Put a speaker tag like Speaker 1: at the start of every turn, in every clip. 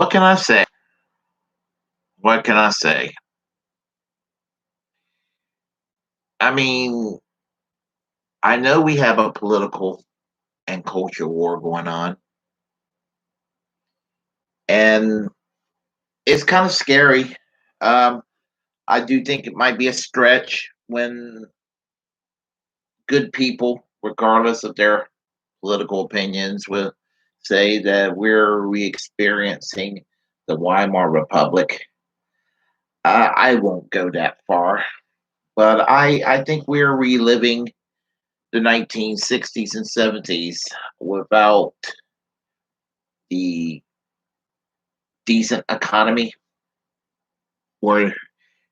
Speaker 1: What can I say? What can I say? I mean, I know we have a political and culture war going on, and it's kind of scary. Um, I do think it might be a stretch when good people, regardless of their political opinions, will say that we're re-experiencing the Weimar Republic. I won't go that far, but I think we're reliving the 1960s and 70s without the decent economy, where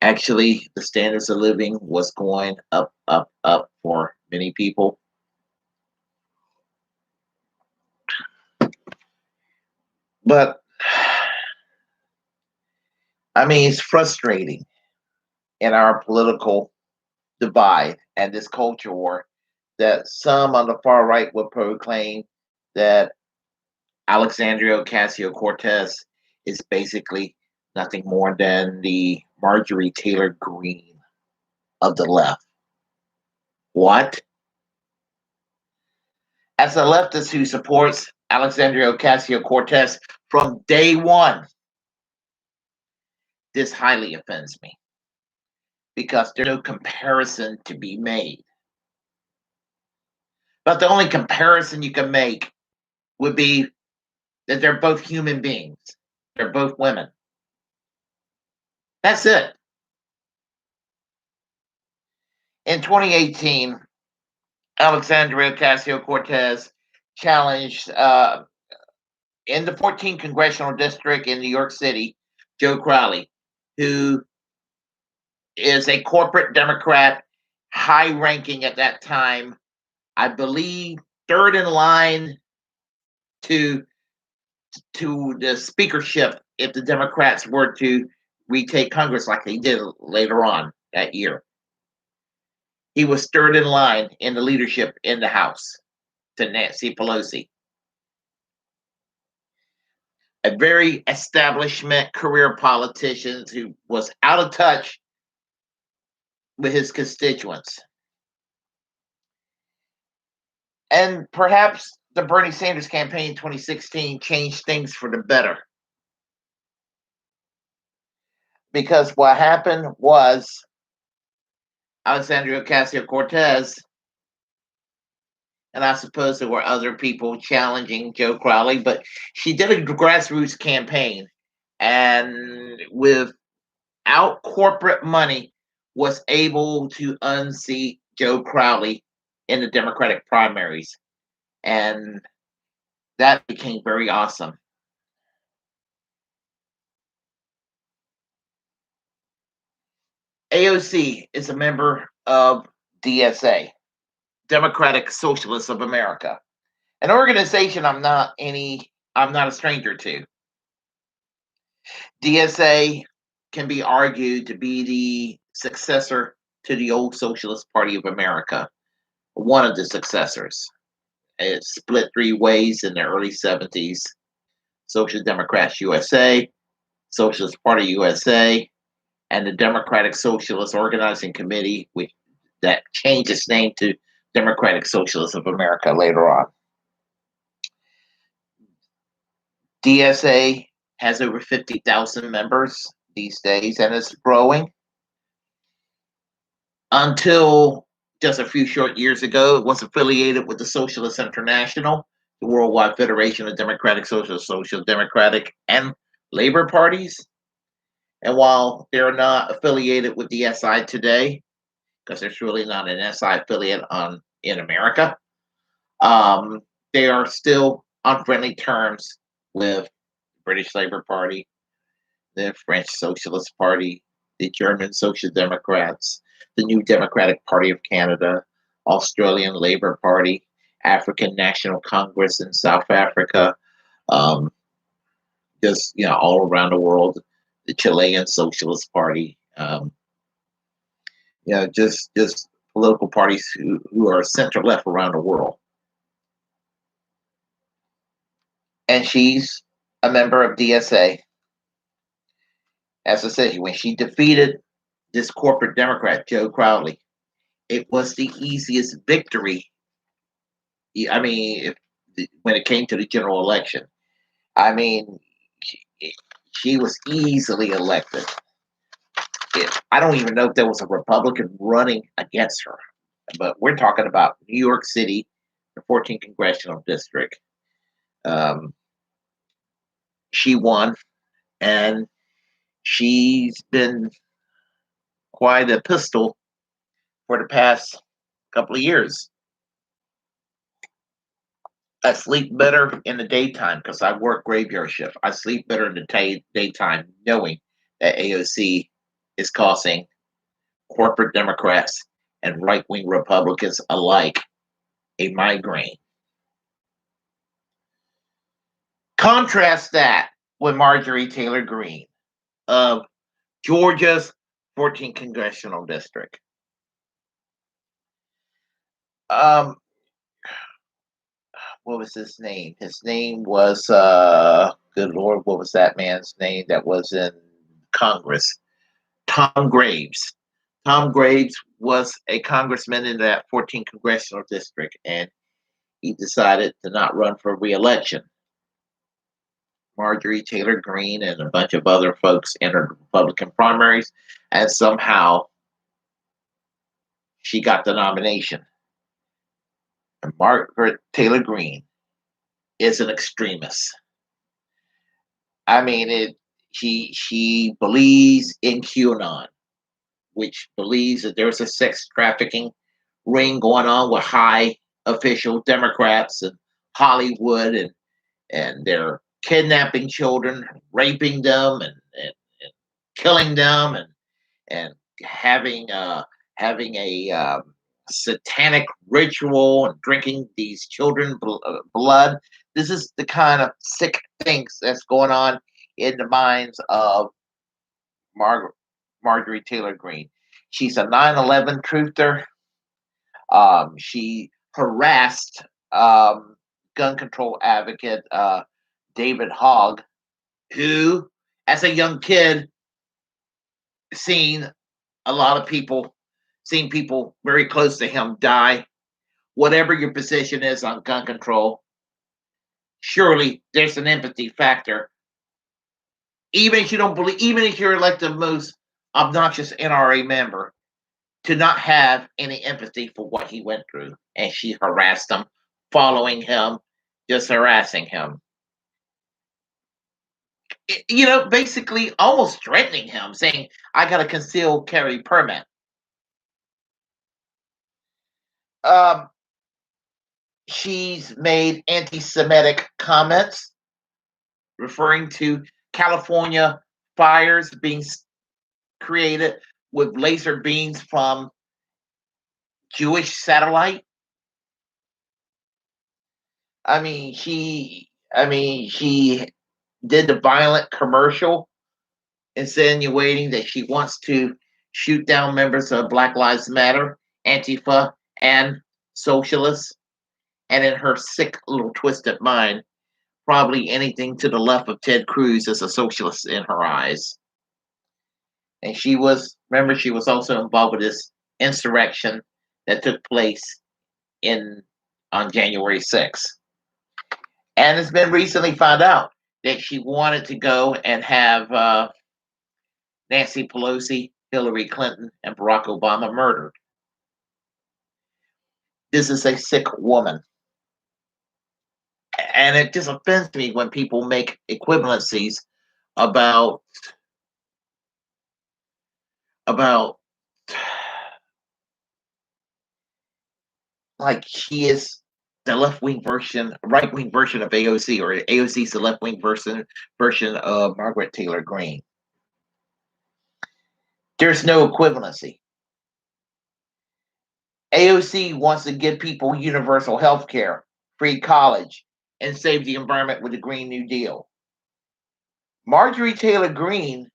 Speaker 1: actually the standards of living was going up, up, up for many people. But I mean, it's frustrating in our political divide and this culture war that some on the far right will proclaim that Alexandria Ocasio-Cortez is basically nothing more than the Marjorie Taylor Greene of the left. What? As a leftist who supports Alexandria Ocasio-Cortez from day one, this highly offends me because there's no comparison to be made. But the only comparison you can make would be that they're both human beings. They're both women. That's it. In 2018, Alexandria Ocasio-Cortez challenged in the 14th congressional district in New York City, Joe Crowley, who is a corporate Democrat, high ranking at that time, I believe third in line to the speakership if the Democrats were to retake Congress like they did later on that year. He was third in line in the leadership in the House to Nancy Pelosi. A very establishment career politician who was out of touch with his constituents. And perhaps the Bernie Sanders campaign in 2016 changed things for the better. Because what happened was Alexandria Ocasio-Cortez, and I suppose there were other people challenging Joe Crowley, but she did a grassroots campaign, and without corporate money, was able to unseat Joe Crowley in the Democratic primaries. And that became very awesome. AOC is a member of DSA, Democratic Socialists of America, an organization I'm not a stranger to. DSA can be argued to be the successor to the old Socialist Party of America, one of the successors. It split three ways in the early 70s: Social Democrats USA, Socialist Party USA, and the Democratic Socialist Organizing Committee, which that changed its name to Democratic Socialists of America later on. DSA has over 50,000 members these days and is growing. Until just a few short years ago, it was affiliated with the Socialist International, the Worldwide Federation of Democratic Socialists, Social Democratic, and Labor parties. And while they're not affiliated with the SI today, because there's really not an SI affiliate in America, they are still on friendly terms with the British Labour Party, the French Socialist Party, the German Social Democrats, the New Democratic Party of Canada, Australian Labour Party, African National Congress in South Africa, just all around the world, the Chilean Socialist Party, just political parties who are center left around the world. And she's a member of DSA. As I said, when she defeated this corporate Democrat, Joe Crowley, it was the easiest victory. I mean, when it came to the general election, I mean, she was easily elected. I don't even know if there was a Republican running against her, but we're talking about New York City, the 14th congressional district. She won, and she's been quite a pistol for the past couple of years. I sleep better in the daytime because I work graveyard shift. I sleep better in the daytime knowing that AOC is causing corporate Democrats and right wing Republicans alike a migraine. Contrast that with Marjorie Taylor Greene of Georgia's 14th congressional district. What was his name? His name was good Lord, what was that man's name that was in Congress? Tom Graves. Tom Graves was a congressman in that 14th congressional district, and he decided to not run for re-election. Marjorie Taylor Greene and a bunch of other folks entered Republican primaries, and somehow she got the nomination. And Margaret Taylor Greene is an extremist. I mean, she believes in QAnon, which believes that there's a sex trafficking ring going on with high official Democrats and Hollywood, and they're kidnapping children, raping them, and killing them, and having a satanic ritual and drinking these children blood. This is the kind of sick things that's going on in the minds of Marjorie Taylor Greene. She's a 9/11 truther. She harassed gun control advocate David Hogg, who, as a young kid, seen a lot of people, seen people very close to him die. Whatever your position is on gun control, surely there's an empathy factor. Even if you don't believe, even if you're like the most obnoxious NRA member, to not have any empathy for what he went through. And she harassed him, following him, just harassing him. Basically almost threatening him, saying, I got a concealed carry permit. She's made anti Semitic comments referring to California fires being created with laser beams from Jewish satellite. She did the violent commercial insinuating that she wants to shoot down members of Black Lives Matter, Antifa, and socialists. And in her sick little twisted mind, probably anything to the left of Ted Cruz is a socialist in her eyes. And she was also involved with this insurrection that took place on January 6th. And it's been recently found out that she wanted to go and have Nancy Pelosi, Hillary Clinton, and Barack Obama murdered. This is a sick woman. And it just offends me when people make equivalencies about like she is the left-wing version, right-wing version of AOC, or AOC is the left-wing version of Margaret Taylor Greene. There's no equivalency. AOC wants to give people universal health care, free college, and save the environment with the Green New Deal. Marjorie Taylor Greene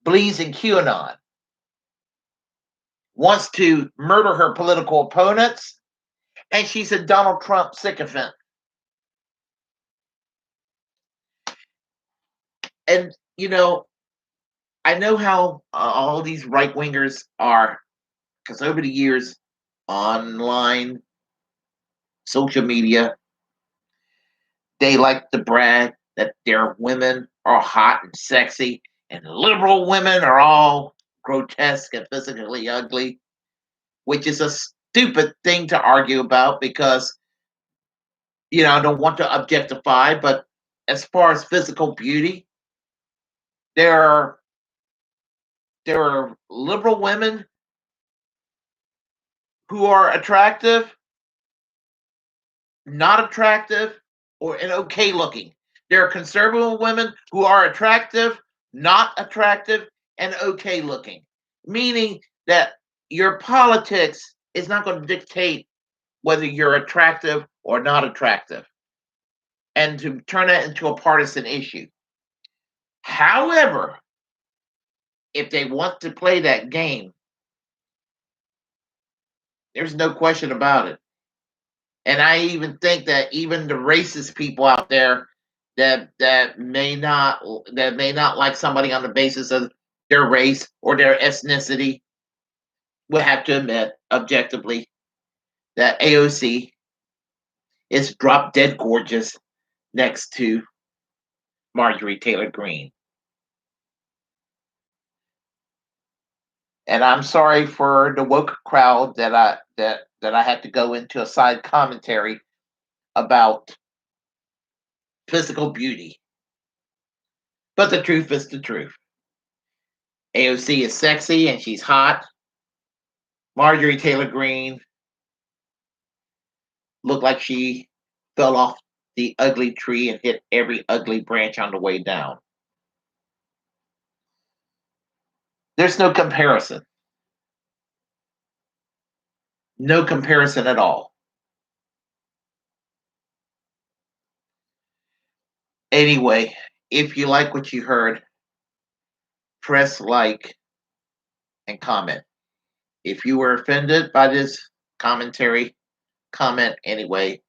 Speaker 1: believes in QAnon, wants to murder her political opponents, and she's a Donald Trump sycophant. And I know how all these right wingers are, because over the years, online, social media, they like to brag that their women are hot and sexy, and liberal women are all grotesque and physically ugly, which is a stupid thing to argue about because, I don't want to objectify, but as far as physical beauty, there are there are liberal women who are attractive, not attractive, or and okay looking. There are conservative women who are attractive, not attractive, and okay looking. Meaning that your politics is not going to dictate whether you're attractive or not attractive, and to turn that into a partisan issue. However, if they want to play that game, there's no question about it. And I even think that even the racist people out there that may not like somebody on the basis of their race or their ethnicity would have to admit objectively that AOC is drop dead gorgeous next to Marjorie Taylor Greene. And I'm sorry for the woke crowd that I had to go into a side commentary about physical beauty. But the truth is the truth. AOC is sexy and she's hot. Marjorie Taylor Greene looked like she fell off the ugly tree and hit every ugly branch on the way down. There's no comparison. No comparison at all. Anyway, if you like what you heard, press like and comment. If you were offended by this commentary, comment anyway.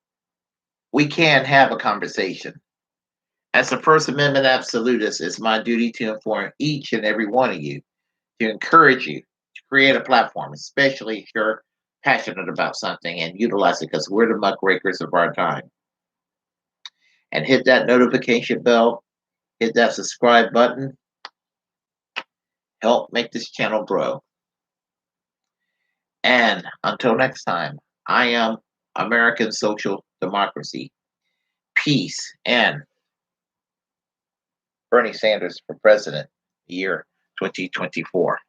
Speaker 1: We can have a conversation. As a First Amendment absolutist, it's my duty to inform each and every one of you, to encourage you to create a platform, especially if you're passionate about something, and utilize it because we're the muckrakers of our time. And hit that notification bell, hit that subscribe button, help make this channel grow. And until next time, I am American Social Democracy. Peace and Bernie Sanders for president, year 2024.